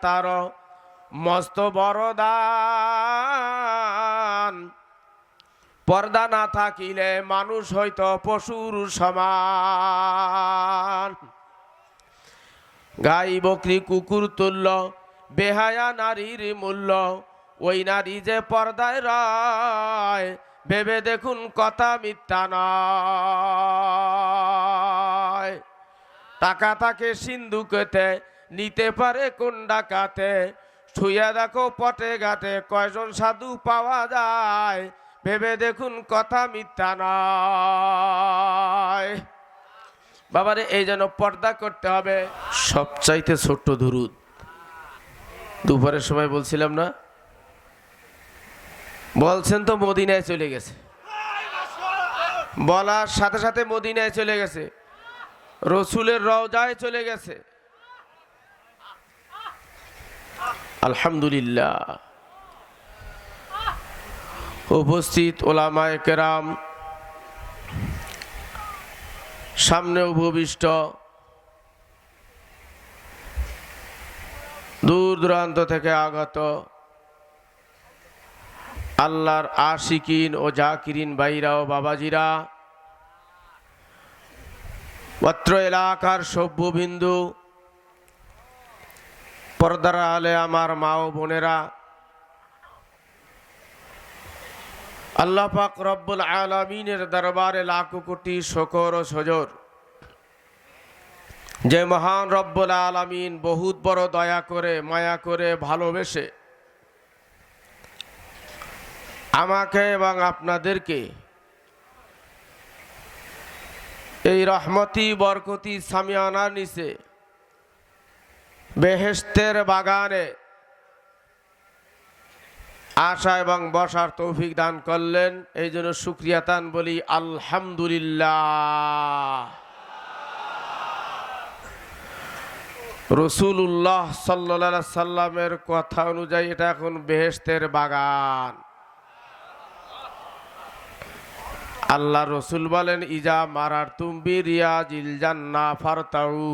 তার মস্ত বড় দান। পর্দা না থাকিলে মানুষ হইতো পশুর সমান। গাই বকরি কুকুর তুল্য বেহায়া নারীর মূল্য, ওই নারী যে পর্দায় রয় ভেবে দেখুন কথা মিথ্যা নয়। টাকা তাকে সিন্ধুকেতে নিতে পারে কোন ডাকাতে, ছুঁয়া দেখো পটে ঘাটে কয়জন সাধু পাওয়া যায় ভেবে দেখুন কথা মিথ্যা নয়। বাবারে এই জন্য পর্দা করতে হবে। সবচাইতে ছোট্ট দুরুদ দুপুরের সময় বলছিলাম না, বলছেন তো মদিনায় চলে গেছে, বলার সাথে সাথে মদিনায় চলে গেছে, রসুলের রওজায় চলে গেছে। আলহামদুলিল্লাহ। উপস্থিত ওলামায়ে কেরাম, সামনে উপবিষ্ট দূর দূরান্ত থেকে আগত আল্লাহর আশিকিন ও জাকিরিন ভাইরা ও বাবাজিরা, অত্র এলাকার সভ্যবিন্দু, পর্দার আলে আমার মা ও বোনেরা, আল্লাহ পাক রব্বুল আলামিনের দরবারে লাখো কোটি শুকর ও সজর যে মহান রব্বুল আলামিন বহুত বড় দয়া করে মায়া করে ভালোবেসে আমাকে এবং আপনাদেরকে এই রহমতি বরকতি সামিয়ানার নিচে বেহেশতের বাগানে আসা এবং বসার তৌফিক দান করলেন। এই জন্য শুকরিয়া তান বলি আলহামদুলিল্লাহ। রসুল্লাহ সাল্লাল্লাহু আলাইহি সাল্লামের কথা অনুযায়ী এটা এখন বেহেশতের বাগান। আল্লাহ রসুল বলেন, ইজা মারার তুম্বি রিয়াজিল জান্নাহ ফারতাউ।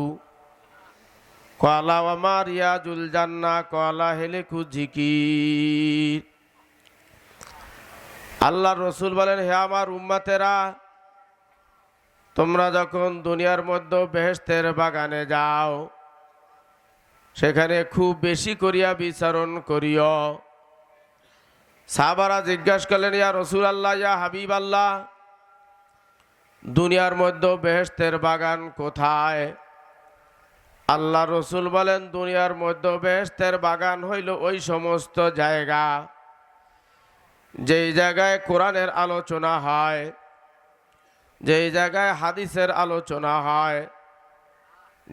কলা ওয়ামা রিয়াজুল জান্নাহ কলা হেলেকু জিকির। আল্লাহ রসুল বলেন, হে আমার উম্মতেরা, তোমরা যখন দুনিয়ার মধ্যে বেহেশতের বাগানে যাও সেখানে খুব বেশি করিয়া বিচারণ করিও। সাহাবারা জিজ্ঞাসা করলেন, ইয়া রসুল আল্লাহ, ইয়া হাবিব আল্লাহ, দুনিয়ার মধ্যে বেহেশতের বাগান কোথায়? আল্লাহ রসুল বলেন, দুনিয়ার মধ্যে বেহেশতের বাগান হইল ওই সমস্ত জায়গা যেই জায়গায় কোরআনের আলোচনা হয়, যেই জায়গায় হাদিসের আলোচনা হয়,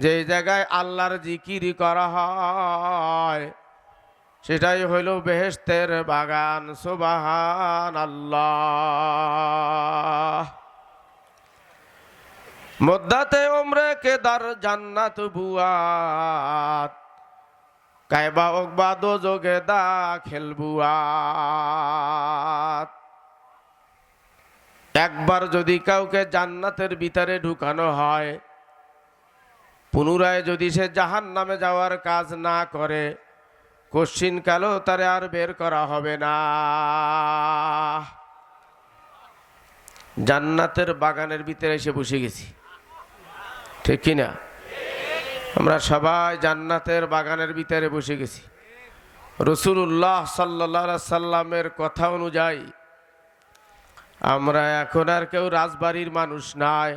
যেই জায়গায় আল্লাহর জিকির করা হয়, সেটাই হইল বেহেশতের বাগান। সুবহানাল্লাহ। মদ্দাতে উমরে কেদার জান্নাত বুয়াত, কায়বা ওকবা দোজগে দাখিল বুয়াত। একবার যদি কাউকে জান্নাতের ভিতরে ঢুকানো হয়, পুনরায় যদি সে জাহান্নামে যাওয়ার কাজ না করে, কশ্চিন কালো তারে আর বের করা হবে না। জান্নাতের বাগানের ভিতরে এসে বসে গেছি, ঠিক কিনা? আমরা সবাই জান্নাতের বাগানের ভিতরে বসে গেছি। রসুল্লাহ সাল্লাল্লাহু আলাইহি সাল্লামের কথা অনুযায়ী আমরা এখন আর কেউ রাজবাড়ির মানুষ নাই।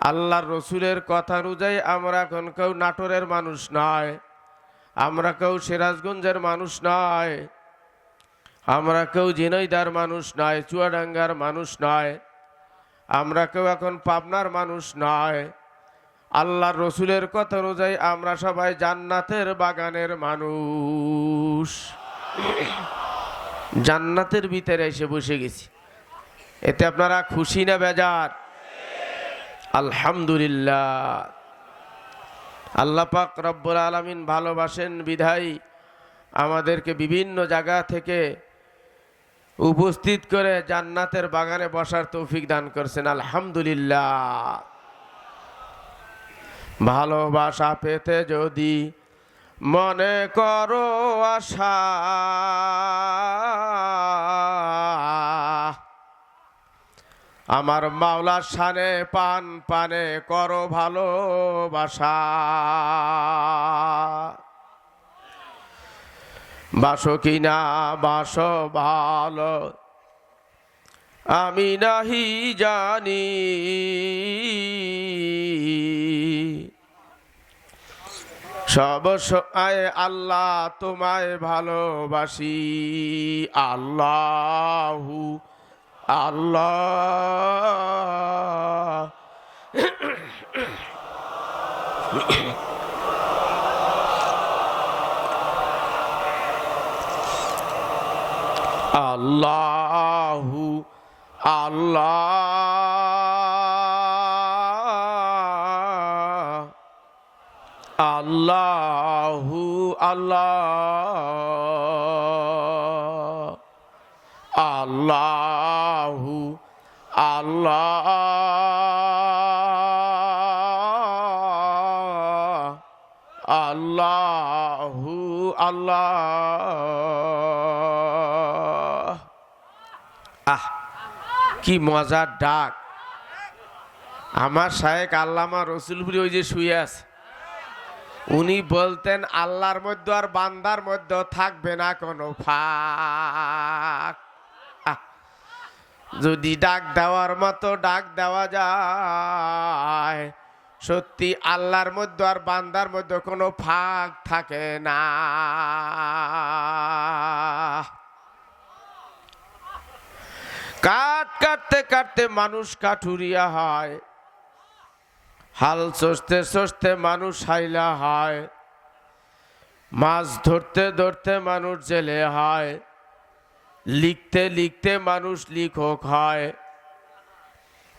আল্লাহর রসুলের কথা অনুযায়ী আমরা এখন কেউ নাটোরের মানুষ নয়, আমরা কেউ সিরাজগঞ্জের মানুষ নয়, আমরা কেউ ঝিনাইদার মানুষ নয়, চুয়াডাঙ্গার মানুষ নয়, আমরা কেউ এখন পাবনার মানুষ নয়। আল্লাহর রসুলের কথা অনুযায়ী আমরা সবাই জান্নাতের বাগানের মানুষ। জান্নাতের ভিতরে এসে বসে গেছি। এতে আপনারা খুশি না বেজার? আলহামদুলিল্লাহ। আল্লাহ পাক রব্বুল আলামিন ভালোবাসেন বিধায় আমাদেরকে বিভিন্ন জায়গা থেকে উপস্থিত করে জান্নাতের বাগানে বসার তৌফিক দান করছেন। আলহামদুলিল্লাহ। ভালোবাসা পেতে যদি মনে করো আশা আমার মাওলার শানে পান পানে করো ভালোবাসা বাসো কিনা বাসো ভালো আমি নাহি জানি সব সময় আল্লাহ তোমায় ভালোবাসি আল্লাহু আল্লাহ আল্লাহু আল্লাহ আল্লাহু আল্লাহ আল্লাহু আল্লাহ আল্লাহু আল্লাহ আহ কি মজার ডাক আমার শায়েখ আল্লামা রসুলপুরি ওই যে শুয়ে আছে উনি বলতেন আল্লাহর মধ্যে আর বান্দার মধ্যে থাকবে না কোনো ফাঁক যদি ডাক দেওয়ার মতো ডাক দেওয়া যায় সত্যি আল্লাহর মধ্যে আর বান্দার মধ্যে কোনো ফাঁক থাকে না কাঠ কাটতে কাটতে মানুষ কাঠুরিয়া হয় হাল চষতে চষতে মানুষ হাইলা হয় মাছ ধরতে ধরতে মানুষ জেলে হয় লিখতে লিখতে মানুষ লিখক হয়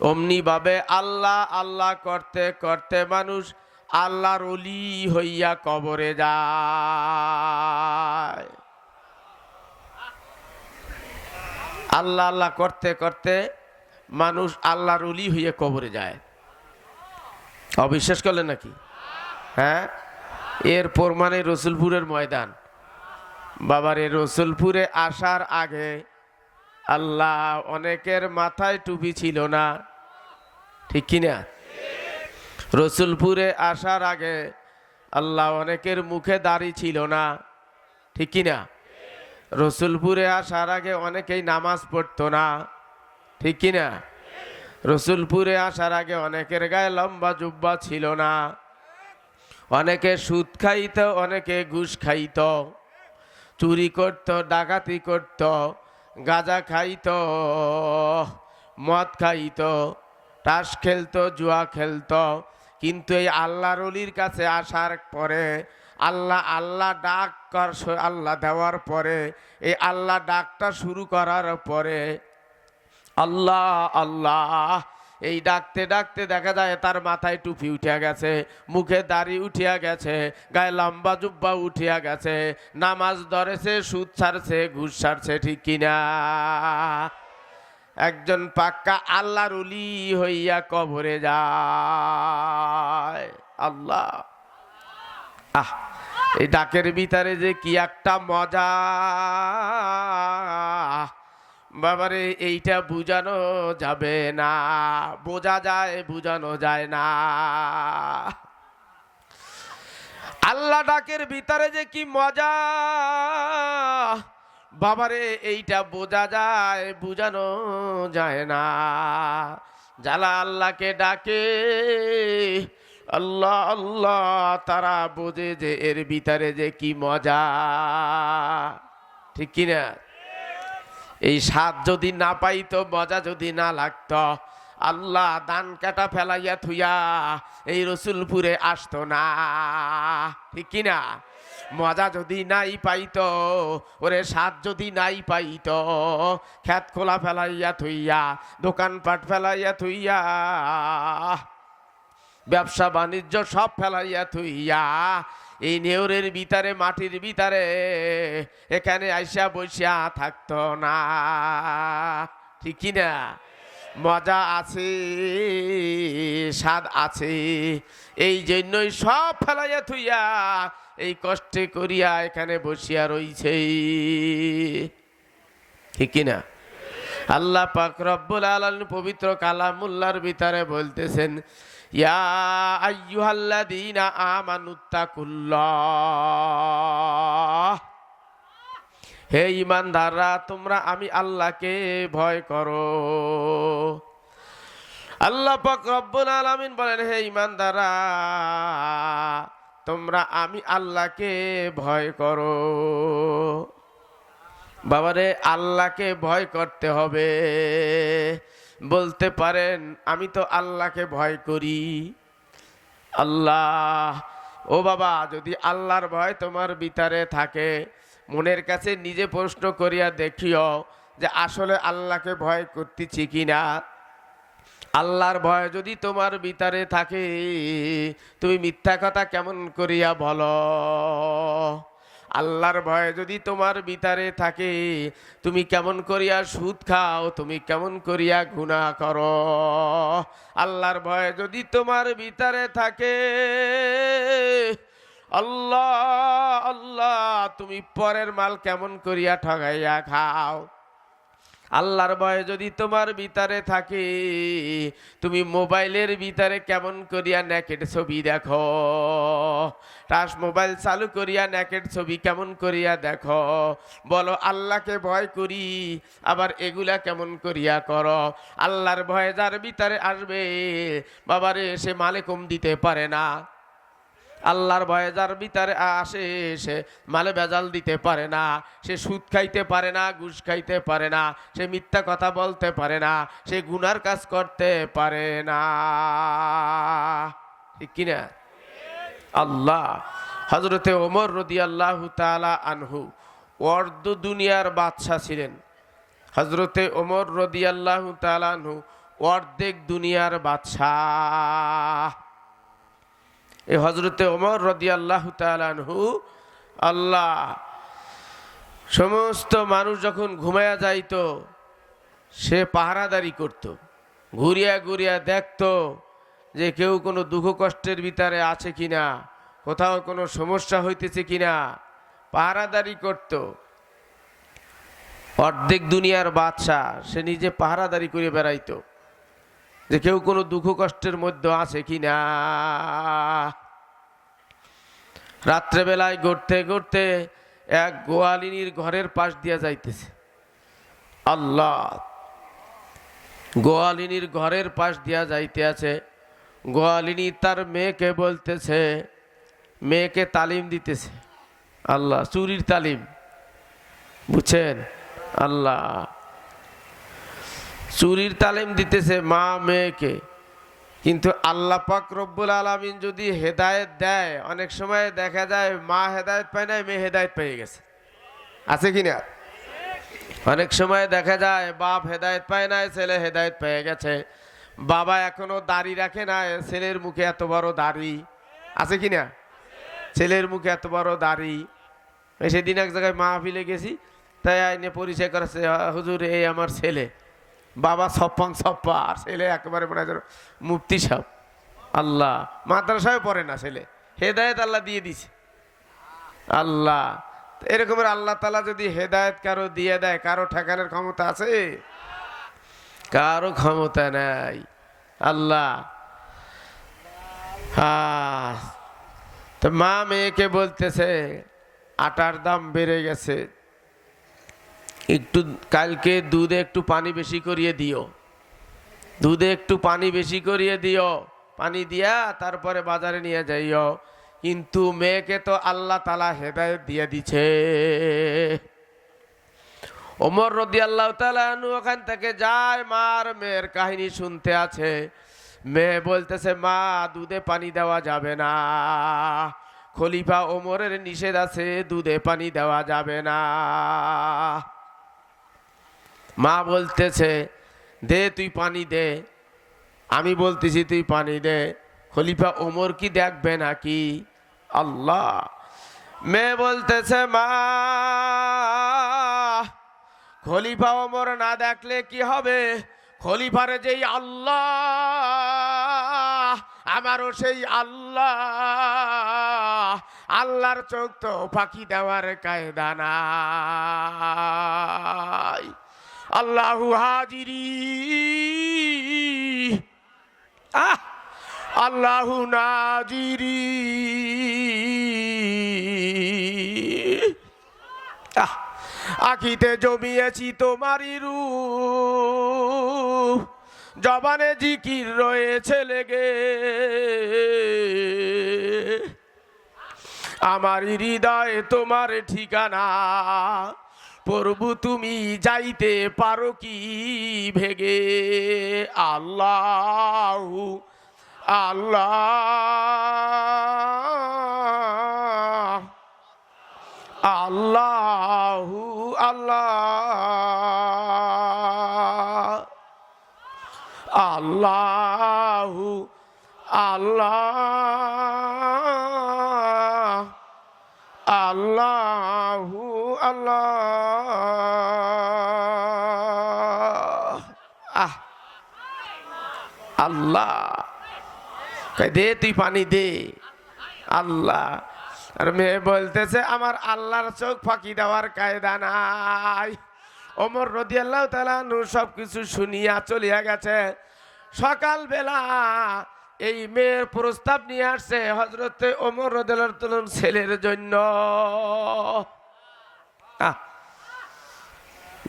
অমনি ভাবে আল্লাহ আল্লাহ করতে করতে মানুষ আল্লাহর ওলি হইয়া কবরে যায় আল্লাহ আল্লাহ করতে করতে মানুষ আল্লাহর ওলি হইয়া কবরে যায় অবিশ্বাস করলেন নাকি হ্যাঁ এর প্রমাণে রসুলপুরের ময়দান বাবারে রসুলপুরে আসার আগে আল্লাহ অনেকের মাথায় টুপি ছিল না ঠিক কিনা রসুলপুরে আসার আগে আল্লাহ অনেকের মুখে দাড়ি ছিল না ঠিক কিনা রসুলপুরে আসার আগে অনেকেই নামাজ পড়তো না ঠিক কিনা রসুলপুরে আসার আগে অনেকের গায়ে লম্বা জুব্বা ছিল না অনেকে সুদ খাইত অনেকে ঘুষ খাইত চুরি করত ডাকাতি করত গাঁজা খাইত মদ খাইত তাস খেলতো জুয়া খেলতো কিন্তু এই আল্লাহর ওলির কাছে আসার পরে আল্লাহ আল্লাহ ডাক আল্লাহ দেওয়ার পরে এই আল্লাহ ডাকটা শুরু করার পরে আল্লাহ আল্লাহ এই ডাকতে ডাকতে দেখা যায় তার মাথায় টুপি উঠিয়া গেছে মুখে দাড়ি উঠিয়া গেছে গায়ে লম্বা জুব্বা উঠিয়া গেছে নামাজ ধরেছে সুদ ছাড়ছে ঘুষ ছাড়ছে ঠিক কিনা একজন পাক্কা আল্লাহর ওলি হইয়া কবরে যায় আল্লাহ আহ এই ডাকের ভিতরে যে কি একটা মজা বাবারে এইটা বুঝানো যাবে না বোঝা যায় বুঝানো যায় না আল্লাহ ডাকের ভিতরে যে কি মজা বাবারে এইটা বোঝা যায় বুঝানো যায় না যারা আল্লাহকে ডাকে আল্লাহ আল্লাহ তারা বোঝে যে এর ভিতরে যে কি মজা ঠিক কিনা এই স্বাদ যদি না পাইতো মজা যদি না লাগতো আল্লাহ দান কাটা ফেলাইয়া থুইয়া এই রসুলপুরে আসতো না ঠিক কিনা মজা যদি নাই পাইতো ওরে স্বাদ যদি নাই পাইতো খেত খোলা ফেলাইয়া থুইয়া দোকানপাট ফেলাইয়া থুইয়া ব্যবসা বাণিজ্য সব ফেলাইয়া থুইয়া এই নেউরের ভিতরে মাটির ভিতরে এখানে আইসা বসিয়া থাকতো না ঠিক কিনা মজা আছে স্বাদ আছে এই জন্যই সব ফেলাইয়া থুইয়া এই কষ্টে করিয়া এখানে বসিয়া রইছে, ঠিক কিনা? আল্লাহ পাক রব্বুল আলামিন পবিত্র কালামুল্লাহর ভিতরে বলতেছেন, ইয়া আইয়ুহাল্লাযীনা আমানুত্তাকুল্লাহ, হে ঈমানদাররা তোমরা আমি আল্লাহকে ভয় করো। আল্লাহ পাক রব্বুল আলামিন বলেন, হে ঈমানদাররা তোমরা আমি আল্লাহকে ভয় করো। বাবারে, আল্লাহকে ভয় করতে হবে। বলতে পারেন আমি তো আল্লাহকে ভয় করি। আল্লাহ, ও বাবা, যদি আল্লাহর ভয় তোমার ভিতরে থাকে, মনের কাছে নিজে প্রশ্ন করিয়া দেখিও যে আসলে আল্লাহকে ভয় করতেছি কিনা। আল্লাহর ভয় যদি তোমার ভিতরে থাকে, তুমি মিথ্যা কথা কেমন করিয়া বলো? আল্লাহর ভয় যদি তোমার ভিতরে থাকে, তুমি কেমন করিয়া সুদ খাও, তুমি কেমন করিয়া গুনাহ করো? আল্লাহর ভয় যদি তোমার ভিতরে থাকে, আল্লাহ আল্লাহ, তুমি পরের মাল কেমন করিয়া ঠগাইয়া খাও? আল্লাহর ভয় যদি তোমার ভিতরে থাকে, তুমি মোবাইলের ভিতরে কেমন করিয়া নেকেট ছবি দেখো? টাচ মোবাইল চালু করিয়া নেকেট ছবি কেমন করিয়া দেখো? বলো আল্লাহকে ভয় করি, আবার এগুলা কেমন করিয়া করো? আল্লাহর ভয় যার ভিতরে আসবে, বাবারে, সে মালে কম দিতে পারে না। আল্লাহর ভয়ে যার ভিতরে আসে, সে মালে ভেজাল দিতে পারে না, সে সুদ খাইতে পারে না, ঘুষ খাইতে পারে না, সে মিথ্যা কথা বলতে পারে না, সে গুনার কাজ করতে পারে না, ঠিক কিনা? আল্লাহ হযরতে ওমর রাদিয়াল্লাহু তাআলা আনহু অর্ধ দুনিয়ার বাদশা ছিলেন। হযরতে ওমর রাদিয়াল্লাহু তাআলা আনহু অর্ধেক দুনিয়ার বাদশা। এই হযরতে ওমর রাদিয়াল্লাহু তাআলা আনহু, আল্লাহ, সমস্ত মানুষ যখন ঘুমায়া যাইতো, সে পাহারাদারি করত, ঘুরিয়া ঘুরিয়া দেখতো যে কেউ কোনো দুঃখ কষ্টের ভিতরে আছে কিনা, কোথাও কোনো সমস্যা হইতেছে কিনা, পাহারাদারি করত। অর্ধেক দুনিয়ার বাদশাহ, সে নিজে পাহারাদারি করে বেড়াইতো যে কেউ কোনো দুঃখ কষ্টের মধ্যে আছে কিনা। রাত্রেবেলায় ঘুরতে ঘুরতে এক গোয়ালিনীর ঘরের পাশ দিয়া যাইতেছে। আল্লাহ, গোয়ালিনীর ঘরের পাশ দিয়া যাইতে আছে। গোয়ালিনী তার মেয়েকে বলতেছে, মেয়েকে তালিম দিতেছে। আল্লাহ, চুরির তালিম, বুঝছেন? আল্লাহ, চুরির তালিম দিতেছে মা মেয়েকে। কিন্তু আল্লাহ পাক রব্বুল আলামিন যদি হেদায়েত দেয়, অনেক সময় দেখা যায় মা হেদায়েত পায় না, মেয়ে হেদায়েত পেয়ে গেছে, আছে কিনা? অনেক সময় দেখা যায় বাপ হেদায়েত পায় না, ছেলে হেদায়েত পেয়ে গেছে। বাবা এখনো দাড়ি রাখে না, ছেলের মুখে এত বড় দাড়ি, আছে কিনা? ছেলের মুখে এত বড় দাড়ি। সেদিন এক জায়গায় মাহফিলে গেছি, তাই আইনে পরিচয় করেছে, হুজুর এই আমার ছেলে। বাবা ছপ্পন ছপ্পা, আর ছেলে একেবারে মনে হয় মুফতি সাহেব। আল্লাহ, মাদ্রাসায় পড়ে না ছেলে, হেদায়েত আল্লাহ দিয়ে দিছে। আল্লাহ, এরকমের আল্লাহ তাআলা যদি হেদায়েত কারো দিয়ে দেয়, কারো ঠেকানোর ক্ষমতা আছে? কারো ক্ষমতা নাই। আল্লাহ, তো মা মেয়েকে বলতেছে আটার দাম বেড়ে গেছে, একটু কালকে দুধে একটু পানি বেশি করিয়ে দিও, দুধে একটু পানি বেশি করিয়ে দিও, পানি দিয়া তারপরে বাজারে নিয়ে যাইও। কিন্তু মেয়েকে তো আল্লাহ তাআলা হেদায়েত দিয়ে দিছে। ওমর রাদিয়াল্লাহু তাআলা আনহু ওখান থেকে যায়, মার মেয়ের কাহিনী শুনতে আছে। মেয়ে বলতেছে, মা, দুধে পানি দেওয়া যাবে না, খলিফা ওমরের নিষেধ আছে, দুধে পানি দেওয়া যাবে না। মা বলতেছে, দে তুই পানি দে, আমি বলতেছি তুই পানি দে, খলিফা ওমর কি দেখবে নাকি? আল্লাহ, মেয়ে বলতেছে, মা, খলিফা ওমর না দেখলে কি হবে? খলিফারে যেই আল্লাহ আমারও সেই আল্লাহ, আল্লাহর চোখ তো ফাঁকি দেওয়ার কায়দা নাই। আল্লাহু হাজিরি, আল্লাহু নাজিরি। আখিতে জমিয়েছি তোমারই রূপ, জবানে জিকির রয়েছে লেগে, আমার হৃদয়ে তোমার ঠিকানা। প্রভু তুমি যাইতে পারো কি ভেগে। আল্লাহ আল্লাহ আল্লাহু আল্লাহ আল্লাহু আল্লাহ আল্লাহু আল্লাহ। আল্লাহ দে, তুই পানি দে। আল্লাহ। আর মেয়ে বলতেছে আমার আল্লাহর চোখ ফাঁকি দেওয়ার কায়দা নাই। ওমর রাদিয়াল্লাহু তাআলা আনহু সবকিছু শুনিয়া চলিয়া গেছে। সকালবেলা এই মেয়ের প্রস্তাব নিয়ে আসছে হযরতে ওমর রাদিয়াল্লাহু তাআলা ছেলের জন্য,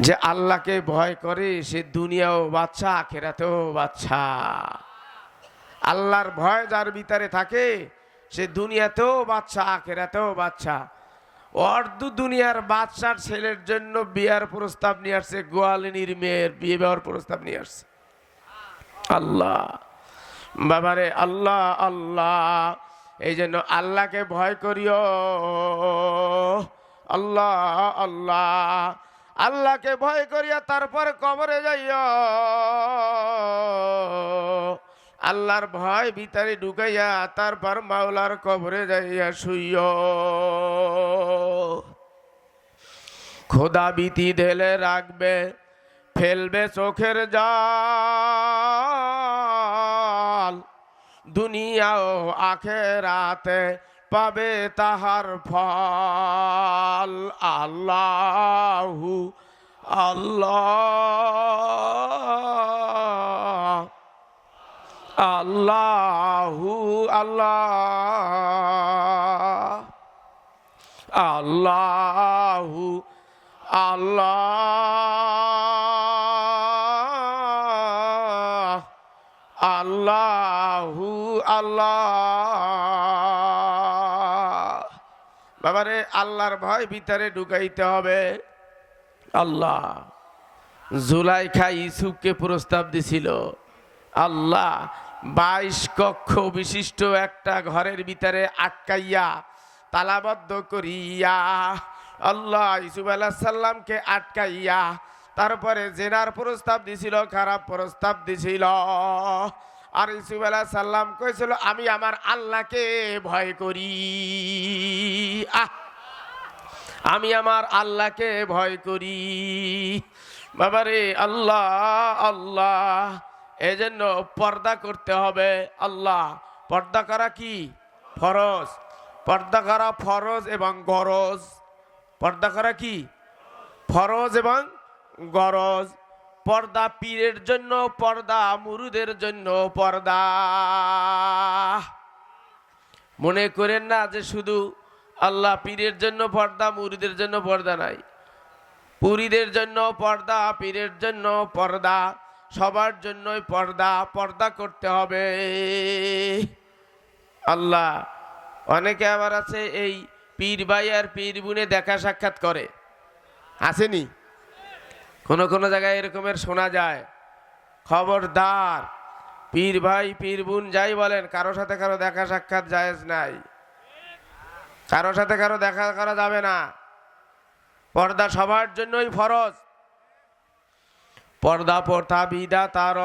যে আল্লাহকে ভয় করে সে দুনিয়াও বাচ্চা আখিরাতেও বাচ্চা। আল্লাহর ভয় যার ভিতরে থাকে সে দুনিয়াতেও বাচ্চা আখিরাতেও বাচ্চা। অর্ধ দুনিয়ার বাচ্চার ছেলের জন্য বিয়ার প্রস্তাব নিয়ে আসছে, গোয়ালিনীর মেয়ের বিয়ে দেওয়ার প্রস্তাব নিয়ে আসছে। আল্লাহ বাবারে, আল্লাহ আল্লাহ। এই জন্য আল্লাহকে ভয় করিও। আল্লাহ আল্লাহ, আল্লাহকে ভয় করিয়া তারপর কবরে যাইও। আল্লাহর ভয় ভিতরে ঢুকাইয়া তারপর মাওলার কবরে যাইয়া শুইও। খোদা ভীতি ঢেলে রাখবে, ফেলবে চোখের জল। দুনিয়া ও আখিরাতে পাবে তাহার ফল। আল্লাহু আল্লাহ আল্লাহু আল্লাহ আল্লাহু আল্লাহ আল্লাহু আল্লাহ। বাবারে, আল্লাহর ভয় ভিতরে ঢুকাইতে হবে। আল্লাহ জুলাইখা ইউসুফকে প্রস্তাব দিছিল। আল্লাহ 22 কক্ষ বিশিষ্ট একটা ঘরের ভিতরে আটকাইয়া তালাবদ্ধ করিয়া আল্লাহ ইউসুফ আলাইহিস সালামকে আটকাইয়া তারপরে জেনার প্রস্তাব দিছিল, খারাপ প্রস্তাব দিছিল। আর ইউসুফ আলাইহিস সালাম কইছিল আমি আমার আল্লাহকে ভয় করি। আমি আমার আল্লাহকে ভয় করি। বাবারে, আল্লাহ আল্লাহ। এজন্য পর্দা করতে হবে। আল্লাহ, পর্দা করা কি ফরজ, পর্দা করা ফরজ এবং গরজ। পর্দা করা কি ফরজ এবং গরজ। পর্দা পীরের জন্য পর্দা, মুরিদের জন্য পর্দা। মনে করেন না যে শুধু আল্লাহ পীরের জন্য পর্দা, মুরিদের জন্য পর্দা নাই। পুরীদের জন্য পর্দা, পীরের জন্য পর্দা, সবার জন্যই পর্দা। পর্দা করতে হবে। আল্লাহ, অনেকে আবার আছে এই পীর ভাই আর পীর বোনে দেখা সাক্ষাৎ করে, আসেনি? কোনো কোনো জায়গায় এরকমের শোনা যায়। খবরদার, পীর ভাই পীর বোন যাই বলেন, কারো সাথে কারো দেখা সাক্ষাৎ জায়েজ নাই। কারো সাথে কারো দেখা করা যাবে না। পর্দা সবার জন্যই ফরজ। পর্দা প্রথা বিধাতার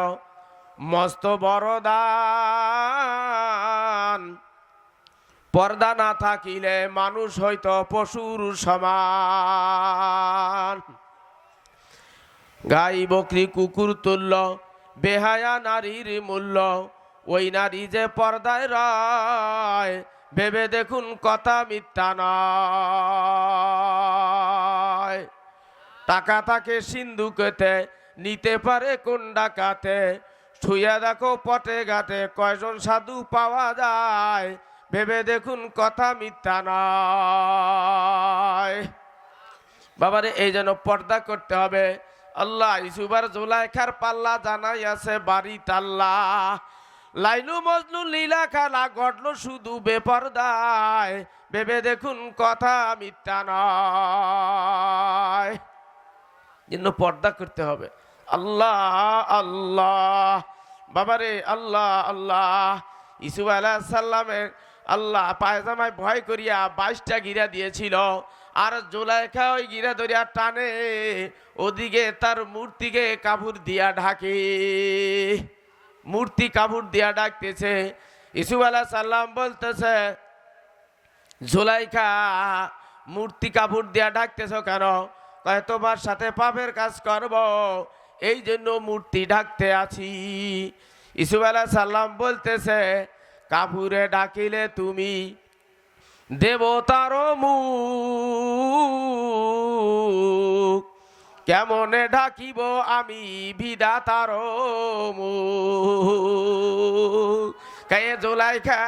মস্ত বড় দান। পর্দা না থাকিলে মানুষ হয়তো পশুর সমান। গাই বকরি কুকুর তুল্য, বেহায়া নারীর মূল্য ওই নারী যে পর্দায় রয় ভেবে দেখুন কথা মিথ্যা নয়। টাকা তাকে সিন্ধুকেতে নিতে পারে কোন ডাকাতে, ছুঁয়া দেখো পটে ঘাটে কয়জন সাধু পাওয়া যায় ভেবে দেখুন কথা মিথ্যা নয়। বাবারে এই জন্য পর্দা করতে হবে। আল্লাহ ইউসুফ আর জুলাইখার পাল্লা জানাই আছে বাড়ি তাল্লা, লাইলু মজনু লীলা খেলা ঘটলো শুধু বেপরদায় ভেবে দেখুন কথা মিথ্যা নয়। জন্য পর্দা করতে হবে। আল্লাহ আল্লাহ বাবারে আল্লাহ আল্লাহ। ইউসুফ আলাইহিস সালামের আল্লাহ পায়জামায় ভয় করিয়া 22টা গিরা দিয়েছিল, আর জুলাইখা ওই গিরা ধরিয়া টানে, ওদিকে তার মূর্তিকে কাপড় দিয়া ঢাকে, মূর্তি কাপড় দিয়া ডাকতেছে। ইউসুফ আলাইহিস সালাম বলতেছে, জুলাইখা মূর্তি কাপড় দিয়া ডাকতেছ কেন? কয় তোমার সাথে পাপের কাজ করব এই জন্য মূর্তি ঢাকতে আছি। ইউসুফ আলাইহিস সালাম বলতেছে, কাপুরে ডাকিলে তুমি দেবতার মুখ, কেমনে ঢাকিব আমি বিধাতার মুখ। কে জুলাইখা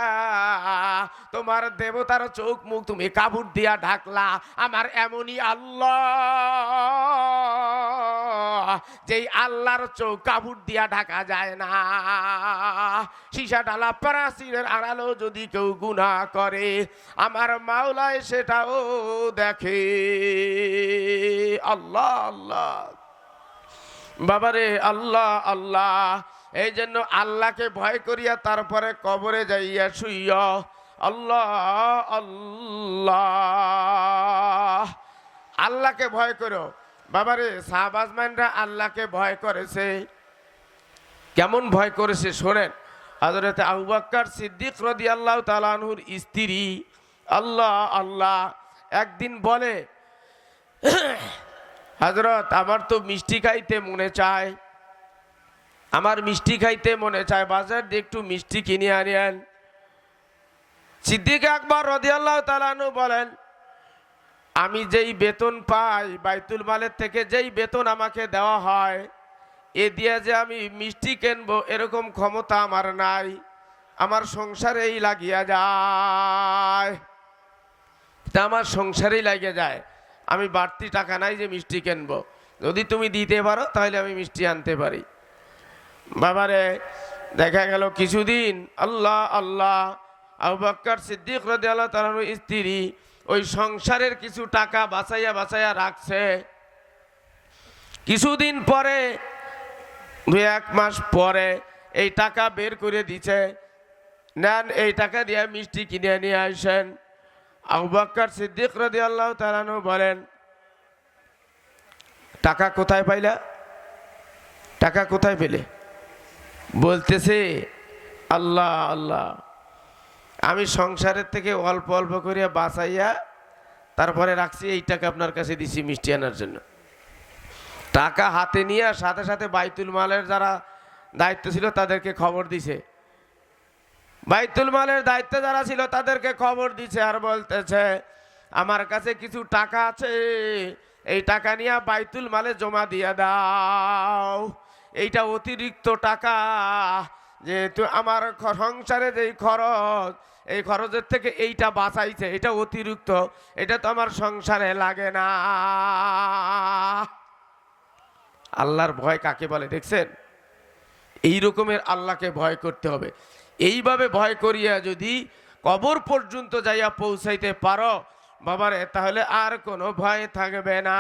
তোমার দেবতার চোখ মুখ তুমি কাপড় দিয়া ঢাকলা, আমার এমনই আল্লাহ যেই আল্লাহর চোখ কাপড় দিয়া ঢাকা যায় না। সীসা ডালা প্রাচীরের আড়ালো যদি কেউ গুনাহ করে আমার মাওলায় সেটাও দেখে। আল্লাহ আল্লাহ বাবারে আল্লাহ আল্লাহ। এই জন্য আল্লাহকে ভয় করিয়া তারপরে কবরে যাইয়া শুইয়া আল্লাহ আল্লাহ। আল্লাহকে ভয় করো বাবারে। সাহাবাজমানরা আল্লাহকে ভয় করেছে। কেমন ভয় করেছে শোনেন। হযরত আবু বকর সিদ্দিক রাদিয়াল্লাহু তাআলা আনহুর স্ত্রী আল্লাহ আল্লাহ একদিন বলে, হযরত আমার তো মিষ্টি খাইতে মনে চায়, আমার মিষ্টি খাইতে মনে চায়, বাজার দিয়ে একটু মিষ্টি কিনে আনেন। সিদ্দিক আকবর রাদিয়াল্লাহু তাআলা আনহু বলেন, আমি যেই বেতন পাই বাইতুল মালের থেকে, যেই বেতন আমাকে দেওয়া হয় এ দিয়ে যে আমি মিষ্টি কিনবো এরকম ক্ষমতা আমার নাই, আমার সংসারেই লাগিয়া যায়, তা আমার সংসারেই লাগিয়ে যায়, আমি বাড়তি টাকা নাই যে মিষ্টি কিনবো, যদি তুমি দিতে পারো তাহলে আমি মিষ্টি আনতে পারি। বাবারে দেখা গেল কিছুদিন আল্লাহ আল্লাহ আবু বকর সিদ্দিক রাদিয়াল্লাহু তাআলার স্ত্রী ওই সংসারের কিছু টাকা বাঁচাইয়া বাঁচাইয়া রাখছে। কিছুদিন পরে 2-1 মাস পরে এই টাকা বের করে দিছে, নেন এই টাকা দিয়ে মিষ্টি কিনে নিয়ে আসেন। আবু বকর সিদ্দিক রাদিয়াল্লাহু তাআলা বলেন, টাকা কোথায় পাইলা? টাকা কোথায় পেলে? বলতেছে, আল্লাহ আল্লাহ আমি সংসারের থেকে অল্প অল্প করে বাঁচাইয়া তারপরে রাখছি, এই টাকা আপনার কাছে দিছি মিষ্টি আনার জন্য। টাকা হাতে নিয়ে সাথে সাথে বাইতুল মালের যারা দায়িত্ব ছিল তাদেরকে খবর দিছে, বাইতুল মালের দায়িত্বে যারা ছিল তাদেরকে খবর দিছে, আর বলতেছে আমার কাছে কিছু টাকা আছে, এই টাকা নিয়ে বাইতুল মালে জমা দিয়ে দাও, এইটা অতিরিক্ত টাকা, যেহেতু আমার সংসারে যেই খরচ এই খরচের থেকে এইটা বাঁচাইছে, এটা অতিরিক্ত, এটা তো আমার সংসারে লাগে না। আল্লাহর ভয় কাকে বলে দেখছেন? এই রকমের আল্লাহকে ভয় করতে হবে। এইভাবে ভয় করিয়া যদি কবর পর্যন্ত যাইয়া পৌঁছাইতে পারো বাবারে, তাহলে আর কোনো ভয় থাকবে না।